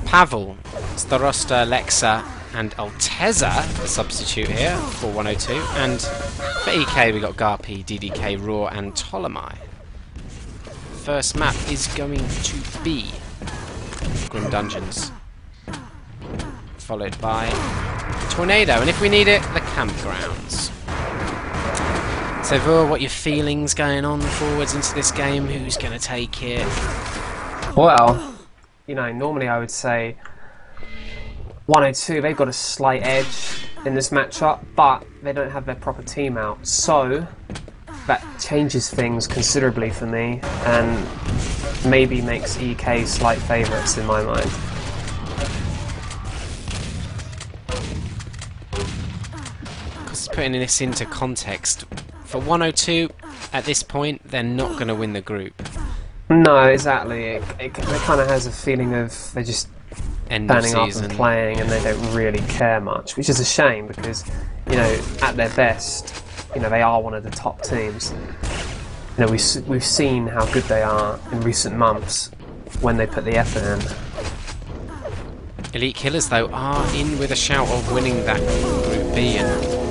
Pavel, Starosta, Lexa, and Alteza, the substitute here for 102. And for EK, we got Garpy, DDK, Raw, and Ptolemy. First map is going to be Grim Dungeons, followed by Tornado, and if we need it, the Campgrounds. So, Vor, what your feelings going on forwards into this game? Who's going to take it? Well, you know, normally I would say 102, they've got a slight edge in this matchup, but they don't have their proper team out. So, that changes things considerably for me, and maybe makes EK slight favourites in my mind. Because putting this into context, for 102, at this point, they're not going to win the group. No, exactly. It kind of has a feeling of they're just standing up and playing, and they don't really care much, which is a shame because, you know, at their best, you know, they are one of the top teams. You know, we've seen how good they are in recent months when they put the effort in. Elite Killers, though, are in with a shout of winning that Group B and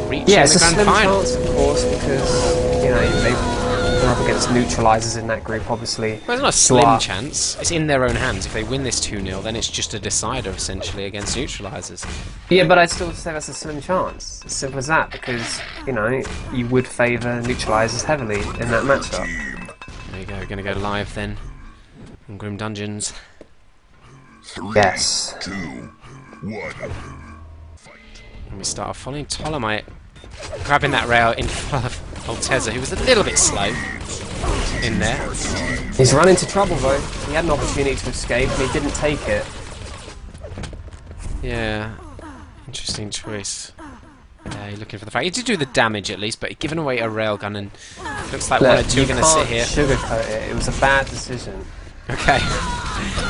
reaching it's the grand final. Chance, of course, because, you know, they're up against neutralisers in that group, obviously. Well, it's not a slim chance. It's in their own hands. If they win this 2-0, then it's just a decider, essentially, against neutralisers. Yeah, but I'd still say that's a slim chance. As simple as that, because, you know, you would favour neutralisers heavily in that matchup. There you go. We're going to go live, then, on Grim Dungeons. 3, yes. 2, 1. And we start off following Ptolemy, grabbing that rail in front of Alteza, who was a little bit slow in there. He's run into trouble though. He had an opportunity to escape and he didn't take it. Yeah, interesting choice. You're looking for the fact he did do the damage at least, but he'd given away a railgun, and looks like 102 are going to sit here. Sugarcoat it. It was a bad decision. Okay.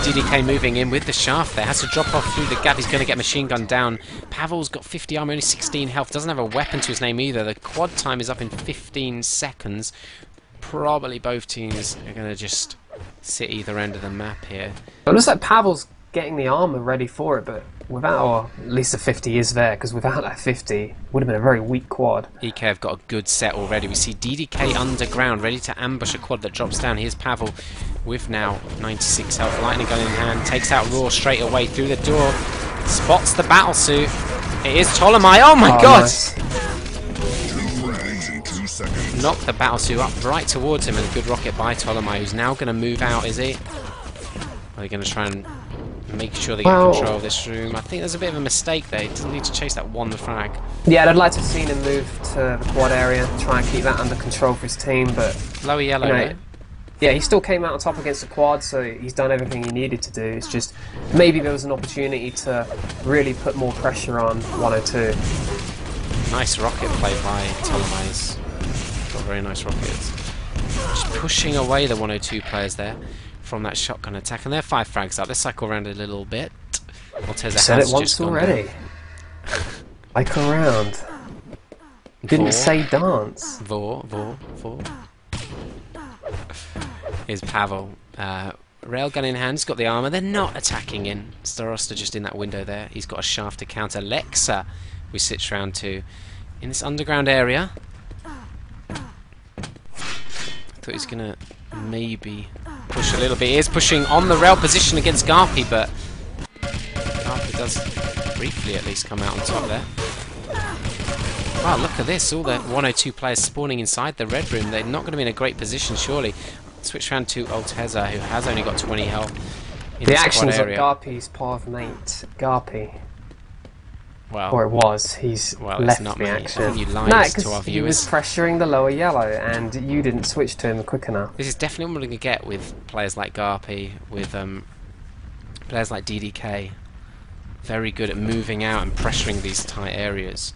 DDK moving in with the shaft there. Has to drop off through the gap. He's going to get machine gun down. Pavel's got 50 armor, only 16 health. Doesn't have a weapon to his name either. The quad time is up in 15 seconds. Probably both teams are going to just sit either end of the map here. It looks like Pavel's getting the armor ready for it, but without, or at least the 50 is there, because without that 50, it would have been a very weak quad. EK have got a good set already. We see DDK underground, ready to ambush a quad that drops down. Here's Pavel with now 96 health, lightning gun in hand, takes out Raw straight away through the door, spots the battle suit. It is Ptolemy. Oh my god! Nice. 2 rounds in 2 seconds. Knocked the battle suit up right towards him, and a good rocket by Ptolemy, who's now going to move out, is he? Are they going to try and make sure they get control of this room? I think there's a bit of a mistake there. He doesn't need to chase that one frag. Yeah, I'd like to have seen him move to the quad area, try and keep that under control for his team, but... Lower yellow, you know, though. yeah, he still came out on top against the quad, so he's done everything he needed to do. It's just, maybe there was an opportunity to really put more pressure on 102. Nice rocket play by Ptolemy's. Got very nice rockets. Just pushing away the 102 players there from that shotgun attack, and they're 5 frags up. Let's cycle around a little bit. Alteza Said has it once just gone already. down. Like around. Didn't say dance. Vor. Here's Pavel. Railgun in hand, he's got the armor. They're not attacking in. Starosta just in that window there. He's got a shaft to counter. Lexa, we sit round to in this underground area. Thought he's gonna maybe push a little bit. He is pushing on the rail position against Garpy, but Garpy does briefly at least come out on top there. Wow, look at this. All the 102 players spawning inside the red room. They're not going to be in a great position, surely. Switch round to Alteza, who has only got 20 health in The this actions quad of area. Garpy's path mate. Garpy. Well, Or it was. He's well, left it's not the me. action. I think you lied No, to our because he was viewers. pressuring the lower yellow, and you didn't switch to him quick enough. This is definitely what we're going to get with players like Garpy, with players like DDK. Very good at moving out and pressuring these tight areas.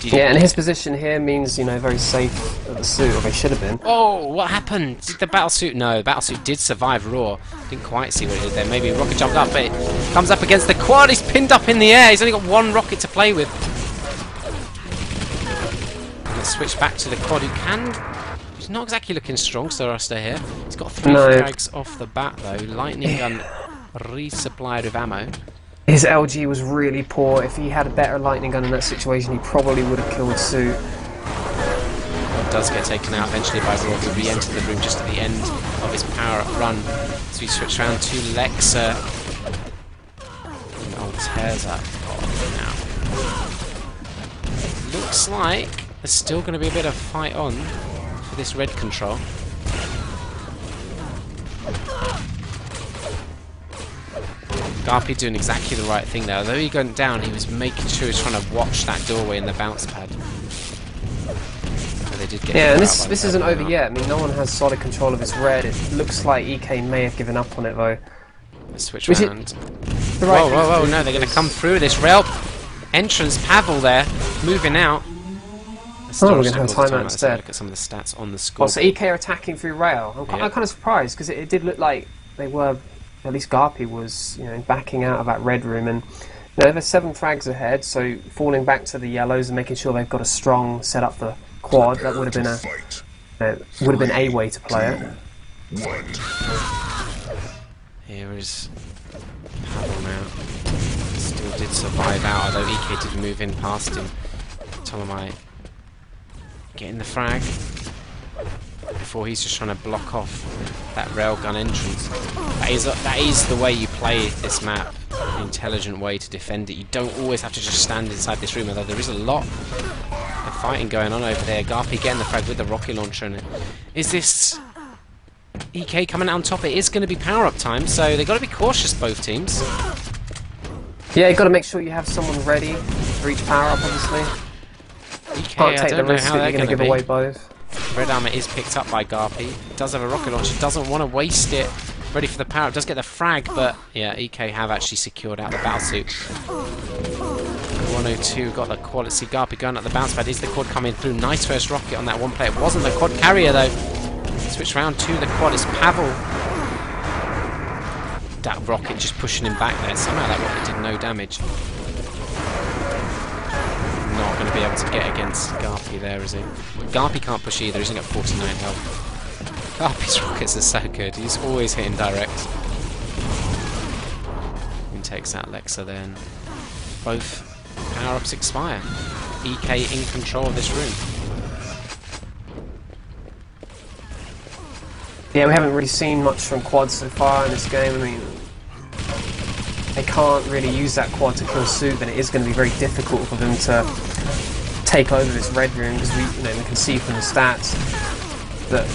Yeah, and his position here means, you know, very safe at the suit, or they should have been. Oh, what happened? Did the battlesuit? No, the battlesuit did survive Raw. Didn't quite see what it did there. Maybe a rocket jumped up, but it comes up against the quad. He's pinned up in the air. He's only got one rocket to play with. Let's switch back to the quad, who can... He's not exactly looking strong, Starosta here. He's got 3 frags off the bat, though. Lightning gun resupplied with ammo. His LG was really poor. If he had a better lightning gun in that situation, he probably would have killed Suit. Does get taken out eventually by Raw, who re-entered the room just at the end of his power-up run. So we switch around to Lexa. And Alteza now. Looks like there's still going to be a bit of fight on for this red control. Garpy doing exactly the right thing there. Although he went down, he was making sure he was trying to watch that doorway in the bounce pad. So they did get and this isn't over yet. I mean, no one has solid control of this red. It looks like EK may have given up on it though. Let's switch around. Right whoa, no, they're going to come through this rail entrance. Pavel there, moving out. We're going to have a timeout instead. Look at some of the stats on the score. Oh, so EK are attacking through rail. I'm kind of surprised because it did look like they were. At least Garpy was, backing out of that red room, and there's 7 frags ahead, so falling back to the yellows and making sure they've got a strong setup for quad. That would have been a way to play it. Here is Pavel now. Still did survive out, although EK did move in past him. Ptolemy getting the frag before he's just trying to block off that railgun entrance. That is the way you play this map, an intelligent way to defend it. You don't always have to just stand inside this room, although there is a lot of fighting going on over there. Garpy getting the frag with the rocket launcher in it. Is this EK coming out on top? It is going to be power-up time, so they've got to be cautious, both teams. Yeah, you've got to make sure you have someone ready for each power-up, obviously. EK, Can't take I don't the know risk how that they're you're going to give away both. Red armor is picked up by Garpy. Does have a rocket launcher. Doesn't want to waste it. Ready for the power up. Does get the frag, but yeah, EK have actually secured out the battlesuit. 102 got the quad. Let's see Garpy going at the bounce pad. Is the quad coming through? Nice first rocket on that one play. It wasn't the quad carrier though. Switch round to the quad. It's Pavel. That rocket just pushing him back there. Somehow that rocket did no damage. Not going to be able to get against Garpy there, is he? Garpy can't push either, he's only got 49 health. Garpy's rockets are so good, he's always hitting direct. And takes out Lexa then. Both power-ups expire. EK in control of this room. Yeah, we haven't really seen much from quad so far in this game. I mean, they can't really use that quad to kill Suit, and it is going to be very difficult for them to take over this red room, because we can see from the stats that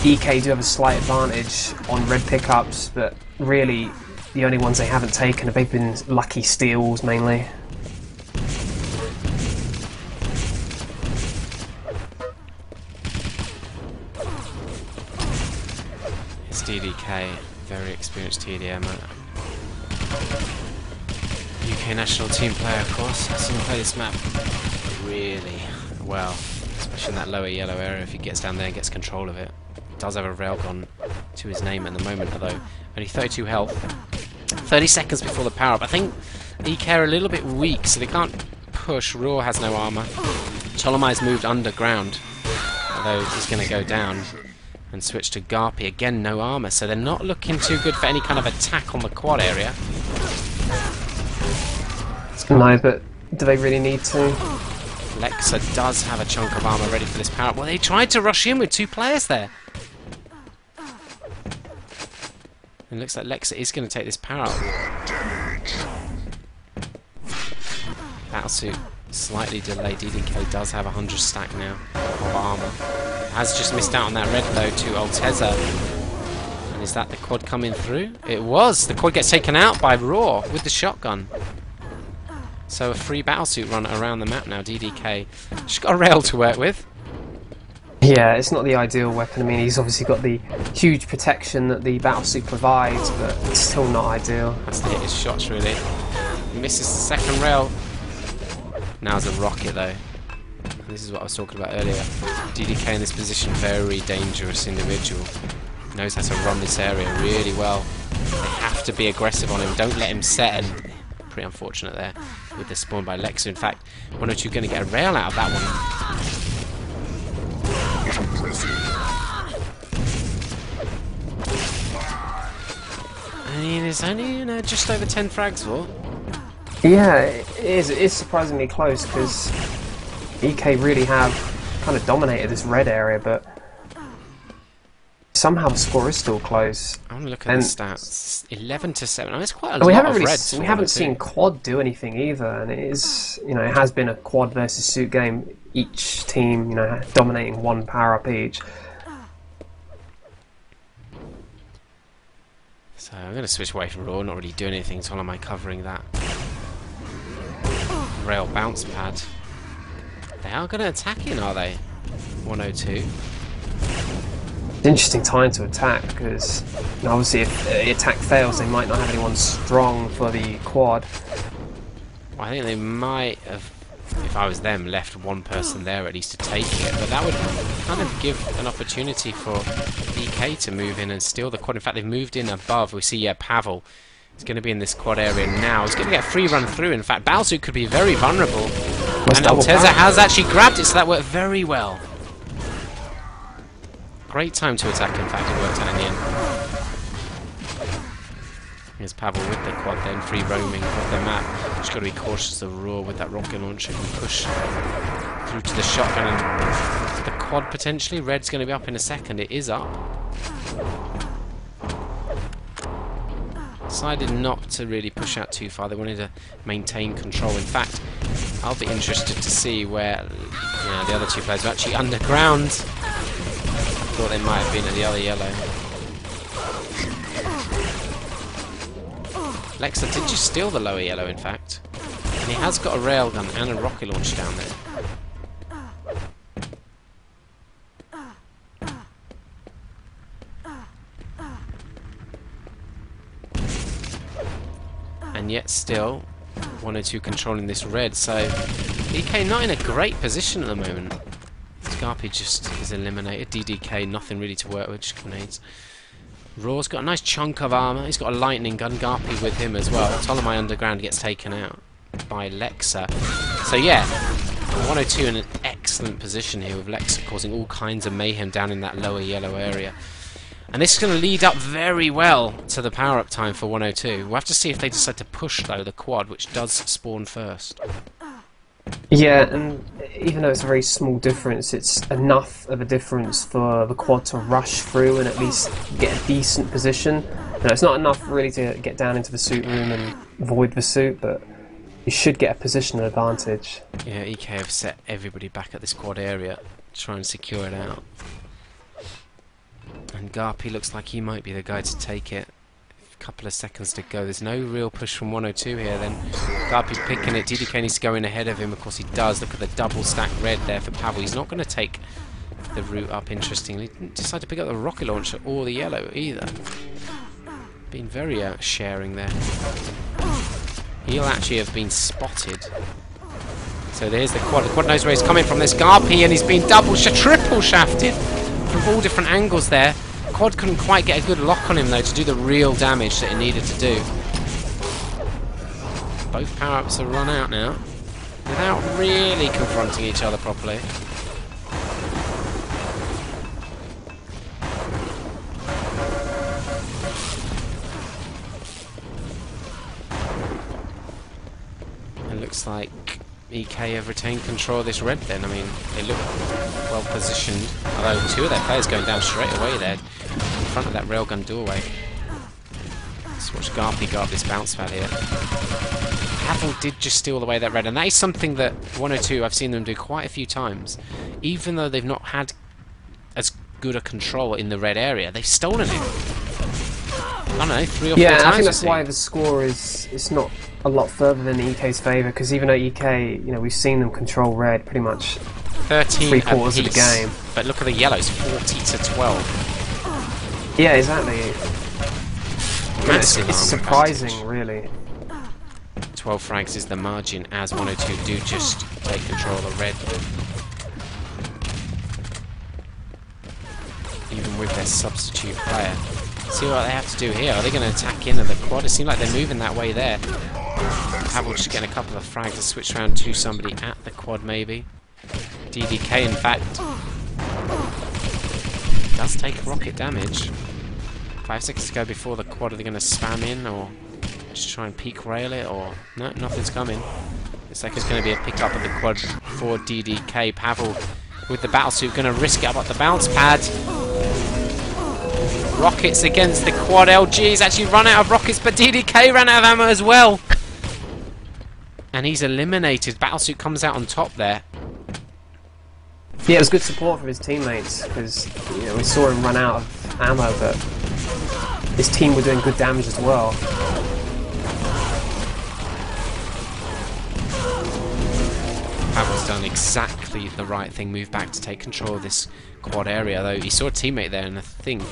EK do have a slight advantage on red pickups, but really the only ones they haven't taken have been lucky steals mainly. It's DDK, very experienced TDM. UK national team player, of course. I've seen him play this map really well, especially in that lower yellow area. If he gets down there and gets control of it, does have a railgun to his name at the moment, although only 32 health. 30 seconds before the power up. I think EK are a little bit weak, so they can't push. Raw has no armor. Ptolemy's moved underground, although he's going to go down and switch to Garpy. Again, no armor, so they're not looking too good for any kind of attack on the quad area. No, but do they really need to? Lexa does have a chunk of armor ready for this power up. Well, they tried to rush in with 2 players there. It looks like Lexa is going to take this power up. Battlesuit slightly delayed. DDK does have 100 stack now of armor. Has just missed out on that red though to Alteza. And is that the quad coming through? It was! The quad gets taken out by Raw with the shotgun. So a free battlesuit run around the map now. DDK. She's got a rail to work with. Yeah, it's not the ideal weapon. I mean, he's obviously got the huge protection that the battlesuit provides, but it's still not ideal. Has to hit his shots really. He misses the second rail. Now's a rocket though. This is what I was talking about earlier. DDK in this position, very dangerous individual. Knows how to run this area really well. They have to be aggressive on him. Don't let him set. And pretty unfortunate there with the spawn by Lexa. In fact, 102 going to get a rail out of that one. I mean, it's only, you know, just over 10 frags for. Yeah, it is surprisingly close because EK really have kind of dominated this red area, but somehow the score is still close. I want to look at the stats. 11-7. I mean, it's quite a And we lot haven't of really reds. we haven't seen Quad do anything either, and it is, you know, it has been a Quad versus Suit game. Each team, you know, dominating one power up each. So I'm going to switch away from Raw, not really doing anything, so am I covering that rail bounce pad. They are going to attack in, are they? 102. It's an interesting time to attack because, you know, obviously if the attack fails, they might not have anyone strong for the Quad. Well, I think they might have, if I was them, left one person there at least to take it, but that would kind of give an opportunity for EK to move in and steal the Quad. In fact, they've moved in above. We see, yeah, Pavel is going to be in this Quad area now. He's going to get a free run through. In fact, Balzu could be very vulnerable. And Alteza has actually grabbed it, so that worked very well. Great time to attack, in fact, it worked out in the end. Here's Pavel with the Quad then, free roaming of the map. Just got to be cautious of Raw with that rocket launcher and push through to the shotgun and to the Quad potentially. Red's going to be up in a second. It is up. Decided not to really push out too far. They wanted to maintain control. In fact, I'll be interested to see where, you know, the other two players are actually underground. Thought they might have been at the other yellow. Lexa did just steal the lower yellow, in fact. And he has got a railgun and a rocket launcher down there. And yet still, 102 controlling this red, so EK not in a great position at the moment. Scarpy just is eliminated. DDK, nothing really to work with, just grenades. Raw's got a nice chunk of armor. He's got a lightning gun. Garpy with him as well. Ptolemy underground gets taken out by Lexa. So yeah, 102 in an excellent position here with Lexa causing all kinds of mayhem down in that lower yellow area. And this is going to lead up very well to the power-up time for 102. We'll have to see if they decide to push, though, the Quad, which does spawn first. Yeah, and even though it's a very small difference, it's enough of a difference for the Quad to rush through and at least get a decent position. You know, it's not enough really to get down into the suit room and void the suit, but you should get a positional advantage. Yeah, EK have set everybody back at this Quad area to try and secure it out. And Garpy looks like he might be the guy to take it. A couple of seconds to go. There's no real push from 102 here then. Garpy picking it. DDK needs to go in ahead of him. Of course he does. Look at the double stack red there for Pavel. He's not going to take the route up, interestingly. Didn't decide to pick up the rocket launcher or the yellow either. Been very sharing there. He'll actually have been spotted. So there's the Quad. The Quad knows where he's coming from. There's Garpy and he's been triple shafted from all different angles there. Quad couldn't quite get a good lock on him though to do the real damage that he needed to do. Both power-ups are run out now without really confronting each other properly. It looks like EK have retained control of this red then. I mean, they look well positioned, although two of their players going down straight away there in front of that railgun doorway. Let's watch Garpy guard this bounce pad here. Pavel did just steal away that red, and that is something that 102 I've seen them do quite a few times. Even though they've not had as good a control in the red area, they've stolen it. I don't know, 3 or 4 times. Yeah, I think that's why the score is not a lot further than EK's favour, because even though EK, you know, we've seen them control red pretty much 13 3/4 of the game. But look at the yellows, 40-12. Yeah, exactly. Massive it's surprising, advantage. Really. 12 frags is the margin as 102 do just take control of red. Even with their substitute player. See what they have to do here. Are they going to attack into the Quad? It seems like they're moving that way there. Pavel just getting a couple of frags to switch around to somebody at the Quad maybe. DDK in fact does take rocket damage. 5 seconds to go before the quad. Are they going to spam in or just try and peak rail it? Or no, nothing's coming. Looks like it's going to be a pick up of the quad for DDK. Pavel with the battlesuit going to risk it up at the bounce pad. Rockets against the quad. LG's actually run out of rockets, but DDK ran out of ammo as well. And he's eliminated. Battlesuit comes out on top there. Yeah, it was good support from his teammates because we saw him run out of ammo, but his team were doing good damage as well. Pavel's done exactly the right thing. Moved back to take control of this quad area, though he saw a teammate there, and I think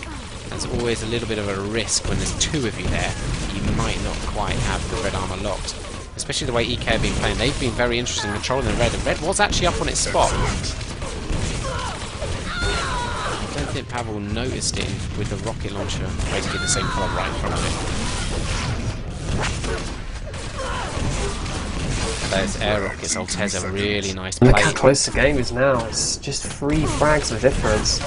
there's always a little bit of a risk when there's two of you there. You might not quite have the red armor locked. Especially the way EK have been playing. They've been very interested in controlling the red, and red was actually up on its spot. I don't think Pavel noticed it with the rocket launcher, basically the same colour right in front of it. Those air rockets, Altez, a really nice play. Look how close the game is now. It's just 3 frags of difference.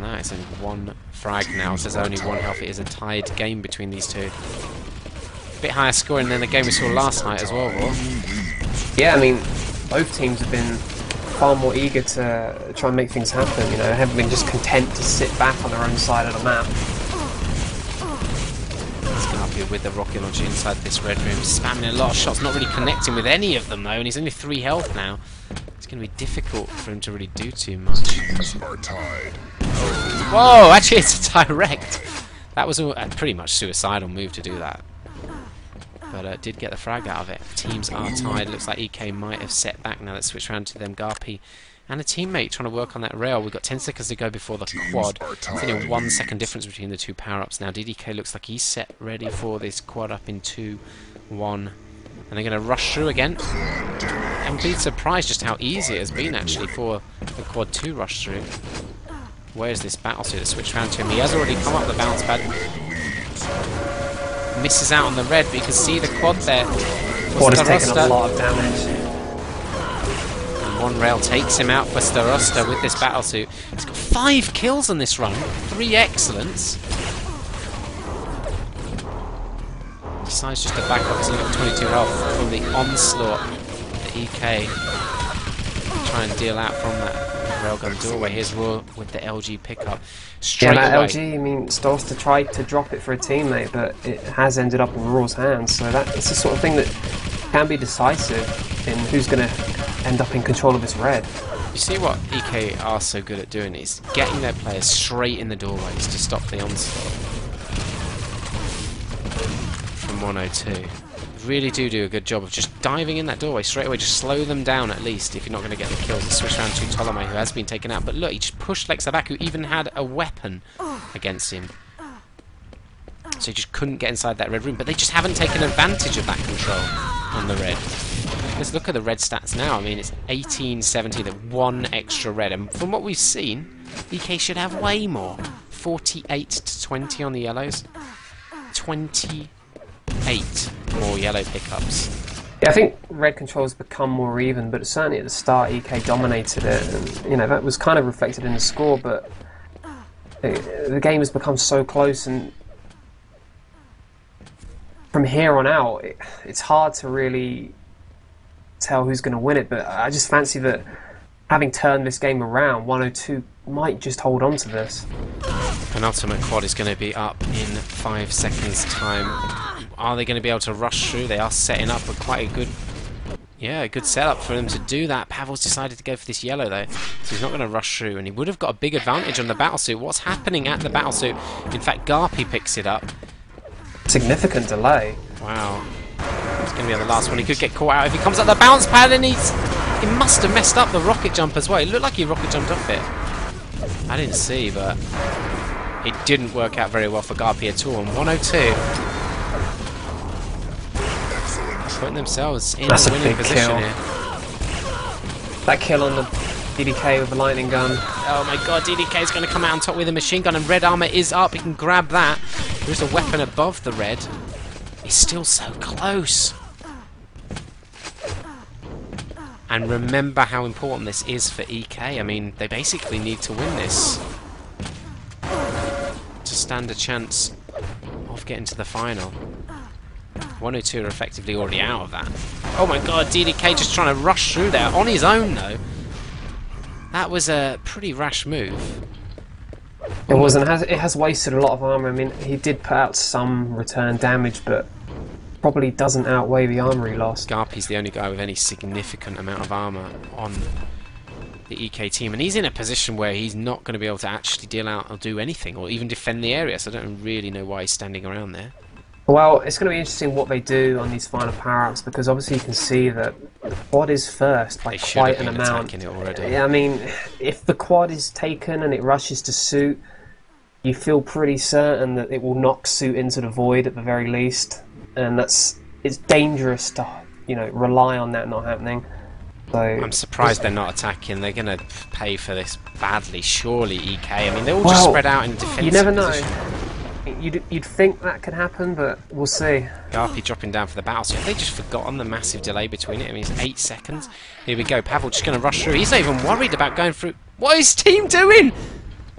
Well, that it's only 1 frag now, so there's only 1 health. It is a tied game between these two. Bit higher scoring than the game we saw last night as well, Raw. Yeah, I mean, both teams have been far more eager to try and make things happen. They haven't been just content to sit back on their own side of the map. Scarpia with the rocket launcher inside this red room, spamming a lot of shots, not really connecting with any of them though, and he's only 3 health now. It's going to be difficult for him to really do too much. Teams are tied. Whoa, actually it's a direct. That was a pretty much suicidal move to do that. But did get the frag out of it. Teams are tied. Looks like EK might have set back now. Let's switch around to them. Garpy and a teammate trying to work on that rail. We've got 10 seconds to go before the quad. It's only a 1 second difference between the 2 power-ups now. DDK looks like he's set ready for this quad up in 2-1. And they're going to rush through again. And be surprised just how easy it has been actually for the quad to rush through. Where's this battlesuit? Let's switch around to him. He has already come up the bounce pad. Misses out on the red, but you can see the quad there. Quad has taken a lot of damage. And 1 rail takes him out for Starosta with this battlesuit. He's got 5 kills on this run, 3 excellence. Decides just to back up, he's only got 22 health from the onslaught. The EK try and deal out from that railgun doorway. Here's Raw with the LG pickup. Straight that away. LG, I mean, Starosta tried to drop it for a teammate, but it has ended up in Raw's hands. So it's the sort of thing that can be decisive in who's going to end up in control of this red. You see what EK are so good at doing is getting their players straight in the doorways to stop the onslaught from 102. Really do a good job of just diving in that doorway straight away. Just slow them down at least if you're not going to get the kills. Switch around to Ptolemy, who has been taken out. But look, he just pushed Lexavac, who even had a weapon against him. So he just couldn't get inside that red room. But they just haven't taken advantage of that control on the red. Let's look at the red stats now. I mean, it's 18-17, the 1 extra red. And from what we've seen, EK should have way more. 48-20 on the yellows. 28 more yellow pickups. Yeah, I think red controls become more even, but certainly at the start EK dominated it, and that was kind of reflected in the score. But the game has become so close, and from here on out, it's hard to really tell who's going to win it. But I just fancy that having turned this game around, 102 might just hold on to this. Penultimate quad is going to be up in 5 seconds' time. Are they going to be able to rush through? They are setting up a quite a good setup for them to do that. Pavel's decided to go for this yellow though, so he's not going to rush through, and he would have got a big advantage on the battlesuit. What's happening at the battlesuit? In fact, Garpy picks it up. Significant delay. Wow. It's going to be the last one. He could get caught out if he comes up the bounce pad, and he must have messed up the rocket jump as well. It looked like he rocket jumped off it. I didn't see, but it didn't work out very well for Garpy at all. And 102 putting themselves in a winning position here. That kill on the DDK with the lightning gun. Oh my god, DDK is going to come out on top with a machine gun, and red armor is up. He can grab that. There's a weapon above the red. He's still so close. And remember how important this is for EK. I mean, they basically need to win this. stand a chance of getting to the final. 102 are effectively already out of that. Oh my god, DDK just trying to rush through there on his own though. That was a pretty rash move. It wasn't. It has wasted a lot of armor. I mean, he did put out some return damage, but probably doesn't outweigh the armor he lost. Garpy's the only guy with any significant amount of armor on the EK team, and he's in a position where he's not going to be able to actually deal out or do anything, or even defend the area, so I don't really know why he's standing around there. Well, it's going to be interesting what they do on these final power-ups, because obviously you can see that the quad is first by quite an amount. It already. Yeah, I mean, if the quad is taken and it rushes to Suit, you feel pretty certain that it will knock Suit into the void at the very least, and it's dangerous to, you know, rely on that not happening. So I'm surprised they're not attacking. They're going to pay for this badly, surely. EK. I mean, they're all just spread out in defensive. You never know. Position. You'd think that could happen, but we'll see. Garpy dropping down for the battle. So have they just forgotten the massive delay between it? I mean, it's 8 seconds. Here we go. Pavel just going to rush through. He's not even worried about going through. What is team doing?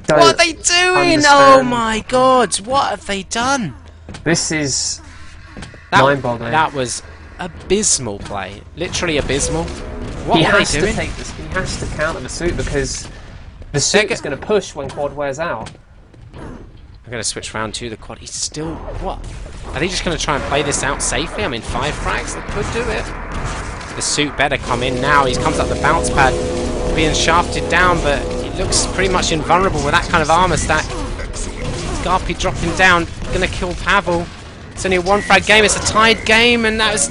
What are they doing? Understand. Oh my god! What have they done? This is mind-boggling. That was abysmal play. Literally abysmal. What he are has they doing? to take this. He has to counter the Suit because the Suit is going to push when quad wears out. I'm going to switch round to the quad. He's still... What? Are they just going to try and play this out safely? I mean, 5 frags, they could do it. The Suit better come in now. He comes up the bounce pad, being shafted down, but he looks pretty much invulnerable with that kind of armor stack. Garpy dropping down, going to kill Pavel. It's only a 1 frag game. It's a tied game, and that was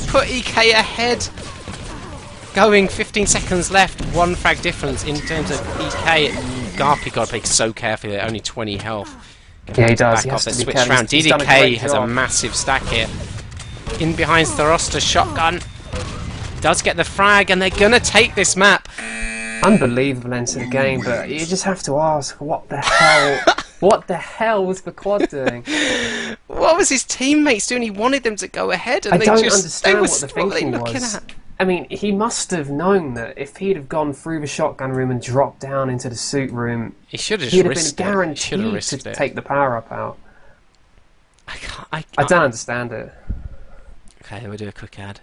put EK ahead. Going 15 seconds left, 1 frag difference in terms of EK. Garpy got to play so carefully, they're only 20 health. Yeah, he does. Back off, they switch round. DDK has a massive stack here. In behind Starosta, shotgun. Does get the frag, and they're going to take this map. Unbelievable end to the game, but you just have to ask, what the hell? What the hell was the quad doing? What was his teammates doing? He wanted them to go ahead, and I don't understand what the thinking what was. I mean, he must have known that if he'd have gone through the shotgun room and dropped down into the Suit room, he'd have been guaranteed to take the power-up out. I don't understand it. Okay, we'll do a quick ad.